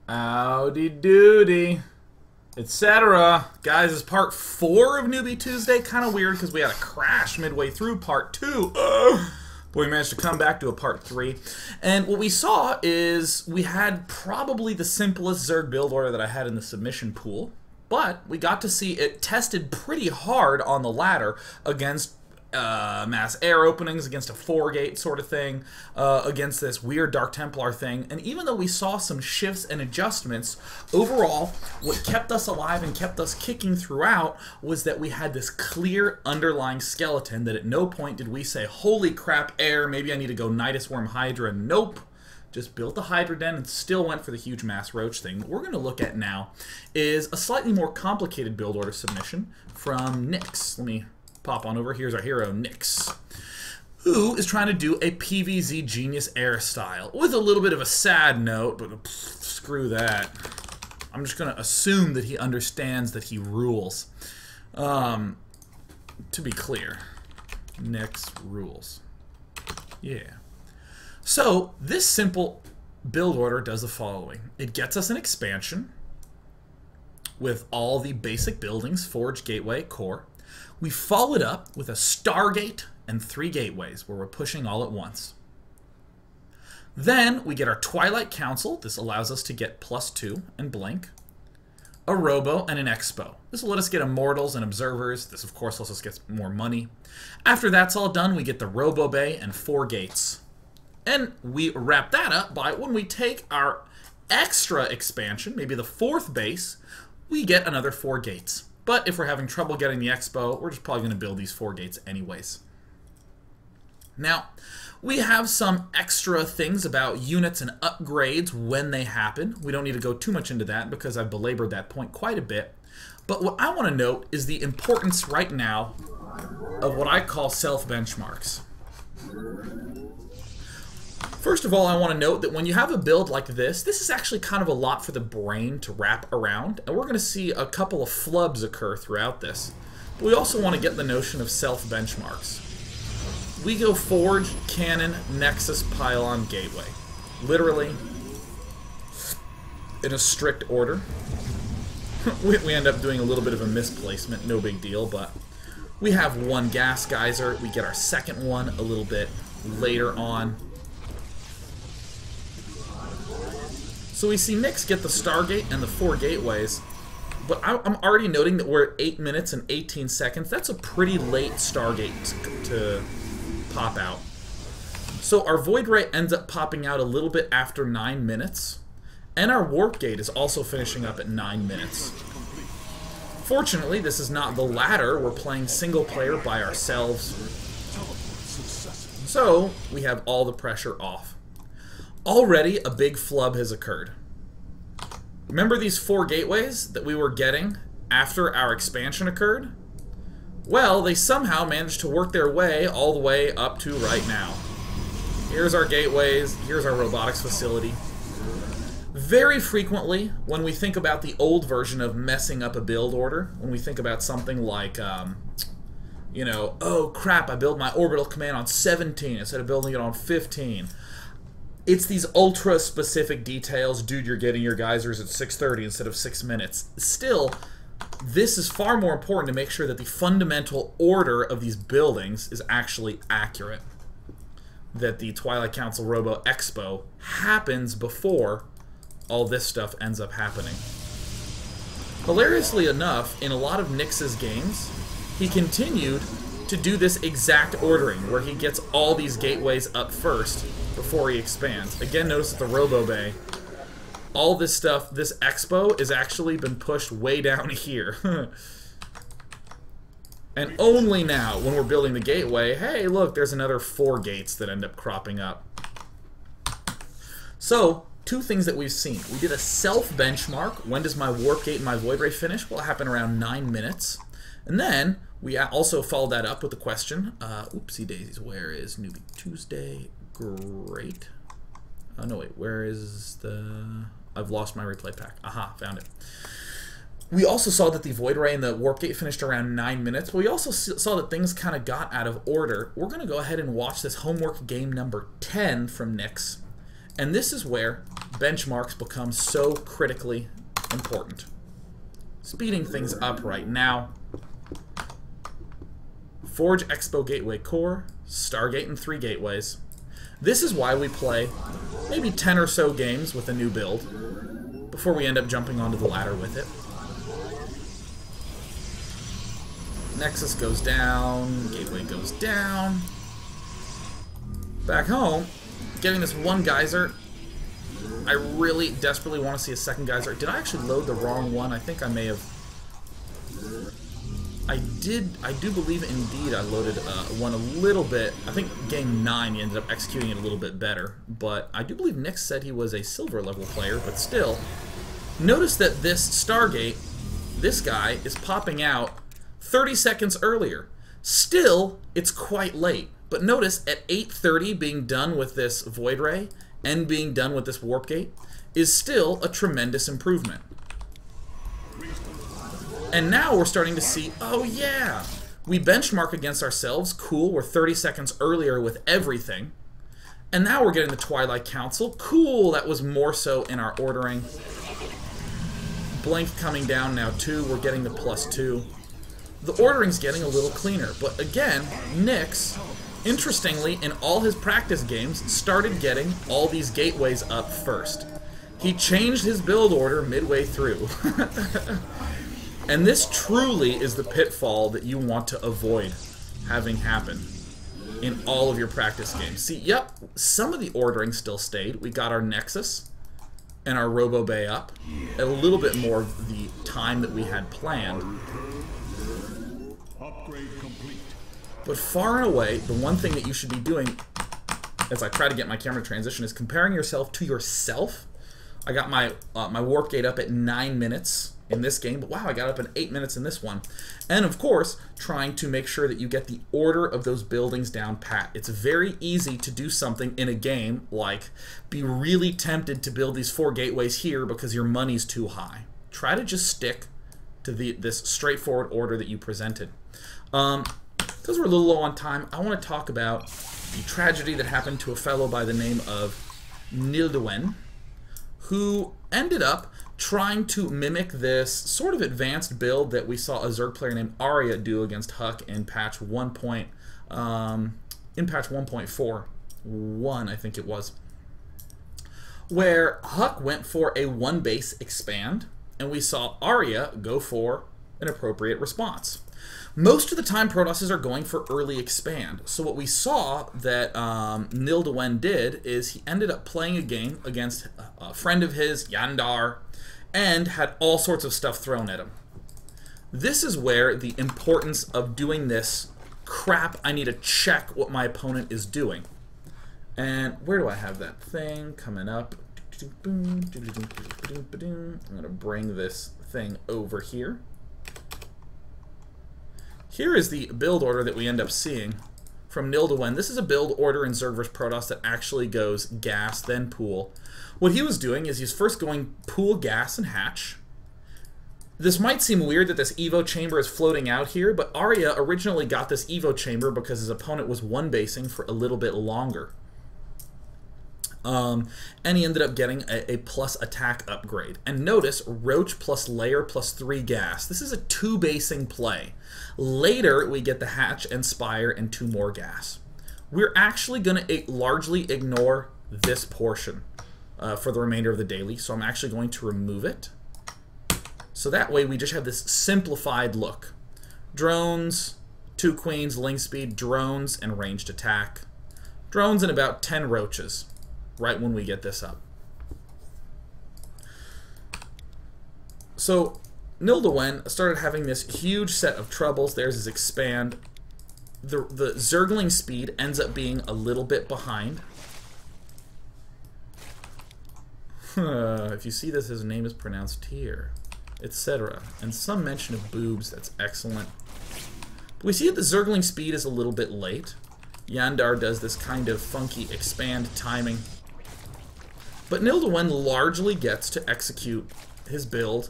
Howdy doody, etc. Guys, it's part 4 of Newbie Tuesday. Kind of weird because we had a crash midway through part 2. But we managed to come back to a part 3. And what we saw is we had probably the simplest Zerg build order that I had in the submission pool. But we got to see it tested pretty hard on the ladder against mass air openings, against a 4-gate sort of thing, against this weird Dark Templar thing. And even though we saw some shifts and adjustments, overall, what kept us alive and kept us kicking throughout was that we had this clear underlying skeleton that at no point did we say, holy crap, air, maybe I need to go Nidus Worm Hydra. Nope. Just built a Hydra Den and still went for the huge mass roach thing. What we're going to look at now is a slightly more complicated build order submission from Nyx. Let me pop on over. Here's our hero, Nyx, who is trying to do a PvZ Genius Air style with a little bit of a sad note, but screw that. I'm just going to assume that he understands that he rules. To be clear, Nyx rules. Yeah. So, this simple build order does the following. It gets us an expansion with all the basic buildings, Forge, Gateway, Core. We follow it up with a Stargate and 3 gateways where we're pushing all at once. Then we get our Twilight Council. This allows us to get +2 and blink. A Robo and an Expo. This will let us get Immortals and Observers. This, of course, lets us get more money. After that's all done, we get the Robo Bay and 4 gates. And we wrap that up by when we take our extra expansion, maybe the 4th base, we get another 4 gates. But if we're having trouble getting the Expo, we're just probably going to build these 4 gates anyways. Now, we have some extra things about units and upgrades when they happen. We don't need to go too much into that because I've belabored that point quite a bit. But what I want to note is the importance right now of what I call self-benchmarks. First of all, I want to note that when you have a build like this is actually kind of a lot for the brain to wrap around, and we're going to see a couple of flubs occur throughout this. But we also want to get the notion of self-benchmarks. We go Forge, Cannon, Nexus, Pylon, Gateway. Literally, in a strict order. We end up doing a little bit of a misplacement, no big deal, but we have 1 gas geyser. We get our second one a little bit later on. So we see Nyx get the Stargate and the 4 gateways, but I'm already noting that we're at 8 minutes and 18 seconds. That's a pretty late Stargate to pop out. So our Void Ray ends up popping out a little bit after 9 minutes, and our Warp Gate is also finishing up at 9 minutes. Fortunately, this is not the ladder. We're playing single player by ourselves. So we have all the pressure off. Already, a big flub has occurred. Remember these 4 gateways that we were getting after our expansion occurred? Well, they somehow managed to work their way all the way up to right now. Here's our gateways, here's our robotics facility. Very frequently, when we think about the old version of messing up a build order, when we think about something like, you know, oh crap, I built my orbital command on 17 instead of building it on 15. It's these ultra-specific details. Dude, you're getting your geysers at 6:30 instead of 6 minutes. Still, this is far more important to make sure that the fundamental order of these buildings is actually accurate. That the Twilight Council Robo Expo happens before all this stuff ends up happening. Hilariously enough, in a lot of Nyx's games, he continued to do this exact ordering, where he gets all these gateways up first before he expands. Again, notice that the Robo Bay, all this stuff, this Expo, has actually been pushed way down here. And only now, when we're building the gateway, hey, look, there's another 4 gates that end up cropping up. So, 2 things that we've seen. We did a self-benchmark. When does my Warp Gate and my Void Ray finish? Well, it happened around 9 minutes. And then, we also followed that up with the question, oopsie daisies, where is Newbie Tuesday? Great. Oh, no, wait, where is the... I've lost my replay pack. Aha, found it. We also saw that the Void Ray and the Warp Gate finished around 9 minutes, but we also saw that things kind of got out of order. We're going to go ahead and watch this homework game number 10 from Nyx. And this is where benchmarks become so critically important. Speeding things up right now. Forge Expo Gateway Core, Stargate and 3 gateways. This is why we play maybe 10 or so games with a new build before we end up jumping onto the ladder with it. Nexus goes down, Gateway goes down. Back home, getting this one geyser. I really desperately want to see a second geyser. Did I actually load the wrong one? I think I may have. I do believe indeed I loaded one a little bit. I think game 9 he ended up executing it a little bit better. But I do believe Nick said he was a silver level player, but still. Notice that this Stargate, this guy, is popping out 30 seconds earlier. Still, it's quite late. But notice, at 8:30 being done with this Void Ray and being done with this Warp Gate is still a tremendous improvement. And now we're starting to see, oh yeah, we benchmark against ourselves, cool, we're 30 seconds earlier with everything. And now we're getting the Twilight Council, cool, that was more so in our ordering. Blink coming down now too, we're getting the +2. The ordering's getting a little cleaner, but again, Nyx, interestingly, in all his practice games, started getting all these gateways up first. He changed his build order midway through. And this truly is the pitfall that you want to avoid having happen in all of your practice games. See, yep, some of the ordering still stayed. We got our Nexus and our Robo Bay up. A little bit more of the time that we had planned. Upgrade complete. But far and away, the one thing that you should be doing, as I try to get my camera to transition, is comparing yourself to yourself. I got my my Warp Gate up at 9 minutes in this game, but wow, I got up in 8 minutes in this one. And of course, trying to make sure that you get the order of those buildings down pat. It's very easy to do something in a game like be really tempted to build these 4 gateways here because your money's too high. Try to just stick to this straightforward order that you presented. Because we're a little low on time, I want to talk about the tragedy that happened to a fellow by the name of Nildowen, who ended up trying to mimic this sort of advanced build that we saw a Zerg player named Arya do against Huck in patch 1.41, I think it was, where Huck went for a 1 base expand, and we saw Arya go for an appropriate response. Most of the time, Protosses are going for early expand. So what we saw that Nildowen did is he ended up playing a game against a friend of his, Yandar, and had all sorts of stuff thrown at him. This is where the importance of doing this crap, I need to check what my opponent is doing. And where do I have that thing coming up? I'm going to bring this thing over here. Here is the build order that we end up seeing from Nildowen. This is a build order in Zerg vs. Protoss that actually goes gas, then pool. What he was doing is he's first going pool, gas, and hatch. This might seem weird that this Evo chamber is floating out here, but Arya originally got this Evo chamber because his opponent was 1 basing for a little bit longer. And he ended up getting a plus attack upgrade. And notice, Roach plus Layer plus 3 gas. This is a 2 basing play. Later, we get the Hatch and Spire and 2 more gas. We're actually going to largely ignore this portion for the remainder of the daily, so I'm actually going to remove it. So that way we just have this simplified look. Drones, 2 queens, link speed, drones, and ranged attack. Drones and about 10 roaches. Right when we get this up. So Nildowen started having this huge set of troubles. There's his expand. The Zergling speed ends up being a little bit behind. If you see this, his name is pronounced here, etc. And some mention of boobs. That's excellent. But we see that the Zergling speed is a little bit late. Yandar does this kind of funky expand timing. But Nildowen largely gets to execute his build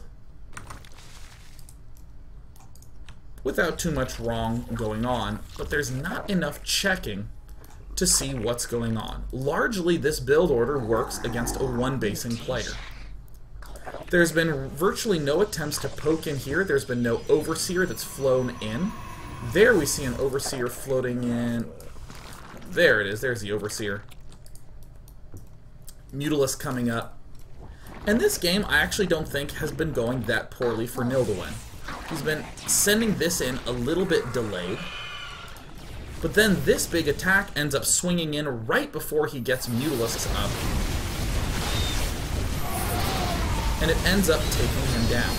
without too much wrong going on, but there's not enough checking to see what's going on. Largely, this build order works against a one-basing player. There's been virtually no attempts to poke in here. There's been no Overseer that's flown in. There we see an Overseer floating in. There it is. There's the Overseer. Mutalisk coming up. And this game, I actually don't think has been going that poorly for Nildowen. He's been sending this in a little bit delayed. But then this big attack ends up swinging in right before he gets Mutalisks up. And it ends up taking him down.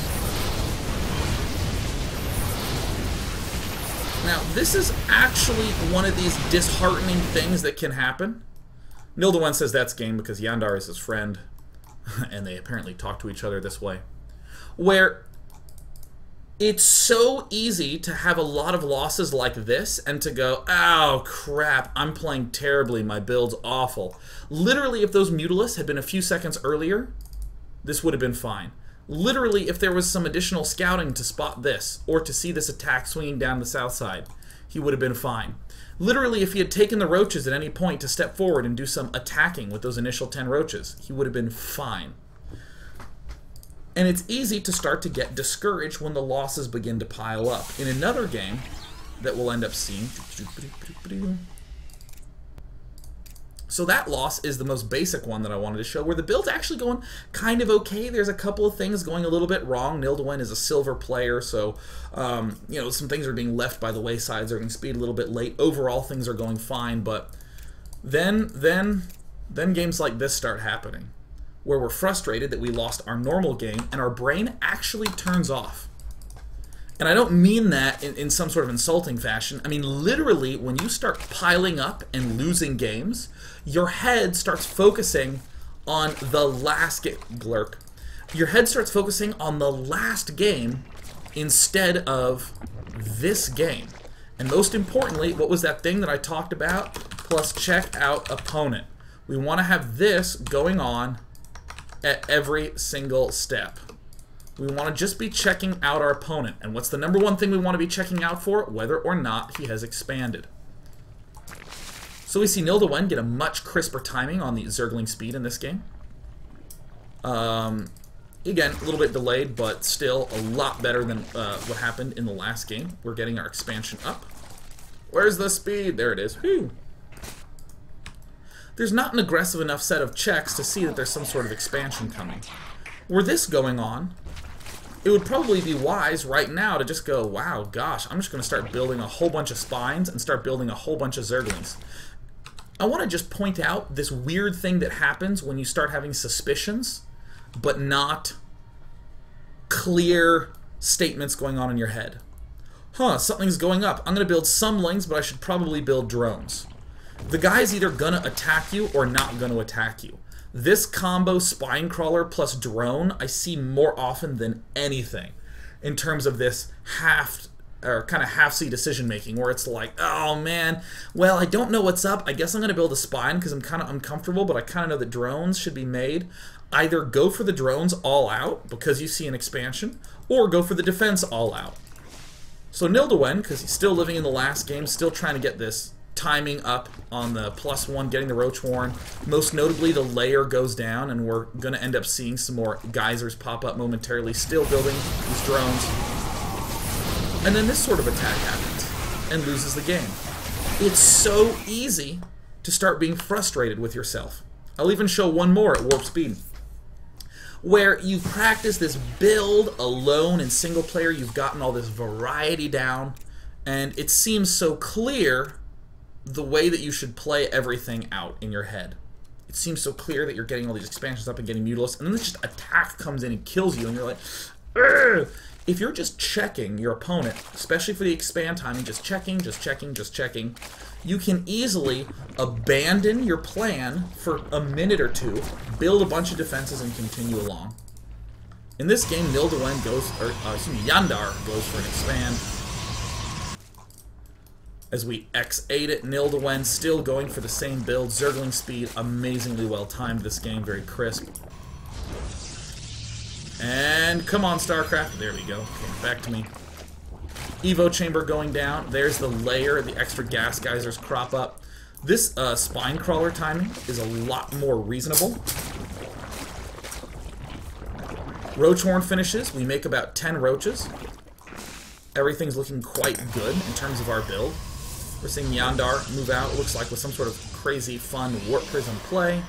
Now, this is actually one of these disheartening things that can happen. Nildowen says that's game because Yandar is his friend, and they apparently talk to each other this way. Where it's so easy to have a lot of losses like this and to go, oh crap, I'm playing terribly, my build's awful. Literally, if those Mutalisks had been a few seconds earlier, this would have been fine. Literally, if there was some additional scouting to spot this, or to see this attack swinging down the south side, he would have been fine. Literally, if he had taken the roaches at any point to step forward and do some attacking with those initial 10 roaches, he would have been fine. And it's easy to start to get discouraged when the losses begin to pile up. In another game that we'll end up seeing... So that loss is the most basic one that I wanted to show, where the build's actually going kind of okay. There's a couple of things going a little bit wrong. Nildowen is a silver player, so you know, some things are being left by the wayside. Zergling speed a little bit late. Overall, things are going fine, but then games like this start happening, where we're frustrated that we lost our normal game, and our brain actually turns off. And I don't mean that in some sort of insulting fashion. I mean, literally, when you start piling up and losing games, your head starts focusing on the last game. Glurk. Your head starts focusing on the last game instead of this game. And most importantly, what was that thing that I talked about? Plus check out opponent. We want to have this going on at every single step. We want to just be checking out our opponent. And what's the number one thing we want to be checking out for? Whether or not he has expanded. So we see Nildowen get a much crisper timing on the Zergling speed in this game. Again, a little bit delayed, but still a lot better than what happened in the last game. We're getting our expansion up. Where's the speed? There it is. Whew. There's not an aggressive enough set of checks to see that there's some sort of expansion coming. Were this going on, it would probably be wise right now to just go, wow, gosh, I'm just going to start building a whole bunch of spines and start building a whole bunch of Zerglings. I want to just point out this weird thing that happens when you start having suspicions, but not clear statements going on in your head. Huh, something's going up. I'm going to build Sumlings, but I should probably build drones. The guy's either going to attack you or not going to attack you. This combo spine crawler plus drone I see more often than anything in terms of this kind of half-see decision making, where it's like, oh man, well, I don't know what's up. I guess I'm going to build a spine because I'm kind of uncomfortable, but I kind of know that drones should be made. Either go for the drones all out because you see an expansion, or go for the defense all out. So Nildowen, because he's still living in the last game, still trying to get this timing up on the +1, getting the Roach Warren. Most notably, the layer goes down, and we're going to end up seeing some more geysers pop up momentarily, still building these drones. And then this sort of attack happens and loses the game. It's so easy to start being frustrated with yourself. I'll even show one more at warp speed, where you've practiced this build alone in single player, you've gotten all this variety down, and it seems so clear the way that you should play everything out in your head. It seems so clear that you're getting all these expansions up and getting Mutalisks, and then this just attack comes in and kills you, and you're like, ugh! If you're just checking your opponent, especially for the expand timing, just checking, you can easily abandon your plan for a minute or two, build a bunch of defenses, and continue along. In this game, Nildowen goes, or Yandar goes for an expand. As we X8 it, Nildowen still going for the same build. Zergling speed, amazingly well timed this game, very crisp. And come on, StarCraft. There we go. Okay, back to me. Evo chamber going down. There's the layer. The extra gas geysers crop up. This spine crawler timing is a lot more reasonable. Roach horn finishes. We make about 10 roaches. Everything's looking quite good in terms of our build. We're seeing Yandar move out, it looks like, with some sort of crazy, fun warp prism play.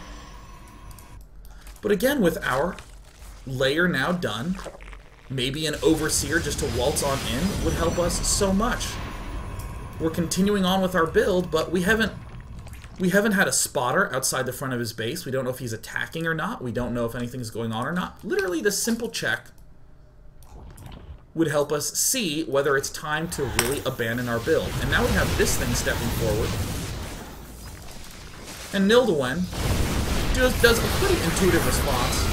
But again, with our layer now done, maybe an overseer just to waltz on in would help us so much. We're continuing on with our build, but we haven't had a spotter outside the front of his base. We don't know if he's attacking or not. We don't know if anything's going on or not. Literally, this simple check would help us see whether it's time to really abandon our build. And now we have this thing stepping forward. And Nildawen does a pretty intuitive response.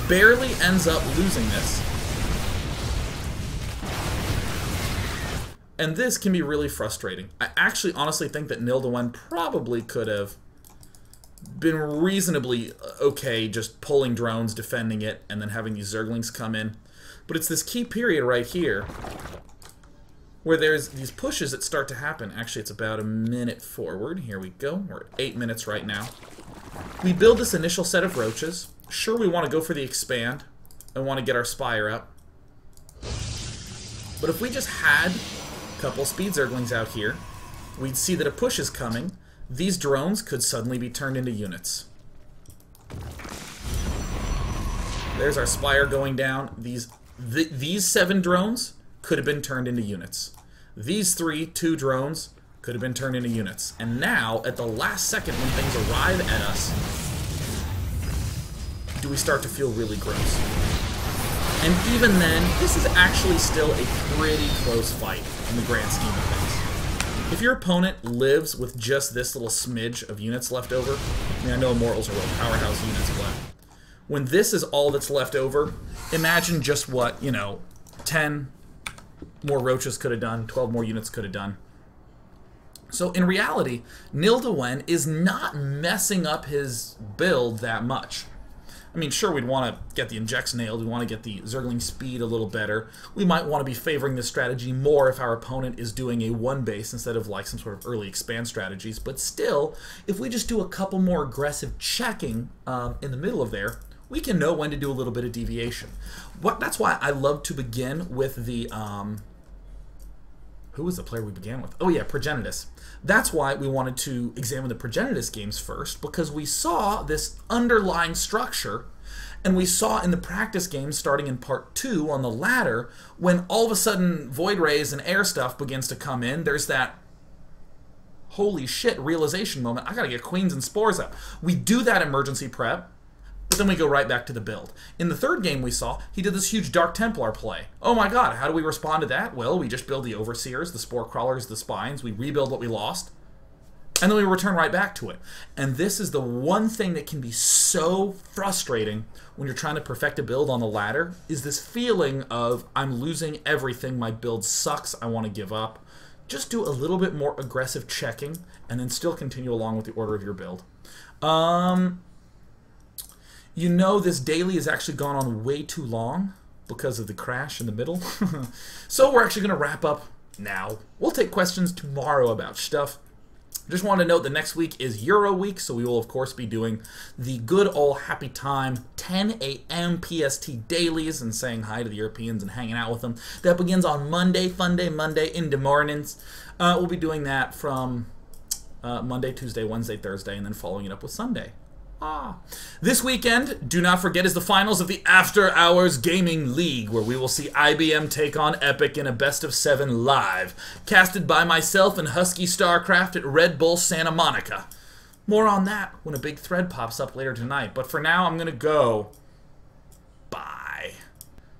Barely ends up losing this. And this can be really frustrating. I actually honestly think that Nildawen probably could have been reasonably okay just pulling drones, defending it, and then having these Zerglings come in. But it's this key period right here where there's these pushes that start to happen. Actually, it's about a minute forward. Here we go. We're at 8 minutes right now. We build this initial set of roaches. Sure, we want to go for the expand and want to get our Spire up. But if we just had a couple speed Zerglings out here, we'd see that a push is coming. These drones could suddenly be turned into units. There's our Spire going down. These 7 drones could have been turned into units. These 2 drones could have been turned into units. And now, at the last second when things arrive at us, do we start to feel really gross. And even then, this is actually still a pretty close fight in the grand scheme of things. If your opponent lives with just this little smidge of units left over, I mean, I know Immortals are real powerhouse units, but when this is all that's left over, imagine just what, 10 more roaches could have done, 12 more units could have done. So in reality, Nildawen is not messing up his build that much. I mean, sure, we'd want to get the injects nailed, we want to get the Zergling speed a little better. We might want to be favoring this strategy more if our opponent is doing a 1 base instead of like some sort of early expand strategies. But still, if we just do a couple more aggressive checking in the middle of there, we can know when to do a little bit of deviation. That's why I love to begin with the... who was the player we began with? Oh yeah, Progenitus. That's why we wanted to examine the Progenitus games first, because we saw this underlying structure, and we saw in the practice games starting in part 2 on the ladder, when all of a sudden Void Rays and air stuff begins to come in, there's that holy shit realization moment. I gotta get Queens and Spores up. We do that emergency prep, but then we go right back to the build. In the third game we saw, he did this huge Dark Templar play. Oh my god, how do we respond to that? Well, we just build the Overseers, the Spore Crawlers, the Spines, we rebuild what we lost, and then we return right back to it. And this is the one thing that can be so frustrating when you're trying to perfect a build on the ladder, is this feeling of, I'm losing everything, my build sucks, I want to give up. Just do a little bit more aggressive checking, and then still continue along with the order of your build. You know this daily has actually gone on way too long because of the crash in the middle. So we're actually going to wrap up now. We'll take questions tomorrow about stuff. Just want to note that next week is Euro week, so we will of course be doing the good old happy time 10 a.m. PST dailies and saying hi to the Europeans and hanging out with them. That begins on Monday, Fun Day Monday in the mornings. We'll be doing that from Monday, Tuesday, Wednesday, Thursday, and then following it up with Sunday. This weekend, do not forget, is the finals of the After Hours Gaming League, where we will see IBM take on Epic in a best-of-7 live, casted by myself and Husky Starcraft at Red Bull Santa Monica. More on that when a big thread pops up later tonight, but for now I'm gonna go. Bye.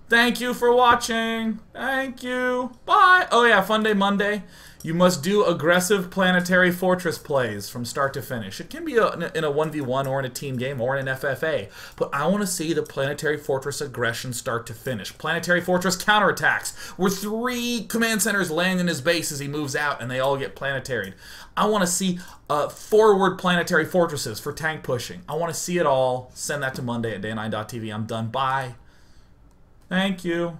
Thank you for watching. Thank you. Bye. Oh yeah, Fun Day Monday. You must do aggressive Planetary Fortress plays from start to finish. It can be in a 1v1 or in a team game or in an FFA, but I want to see the Planetary Fortress aggression start to finish. Planetary Fortress counterattacks, where 3 command centers land in his base as he moves out and they all get planetaried. I want to see forward Planetary Fortresses for tank pushing. I want to see it all. Send that to Monday at day9.tv. I'm done. Bye. Thank you.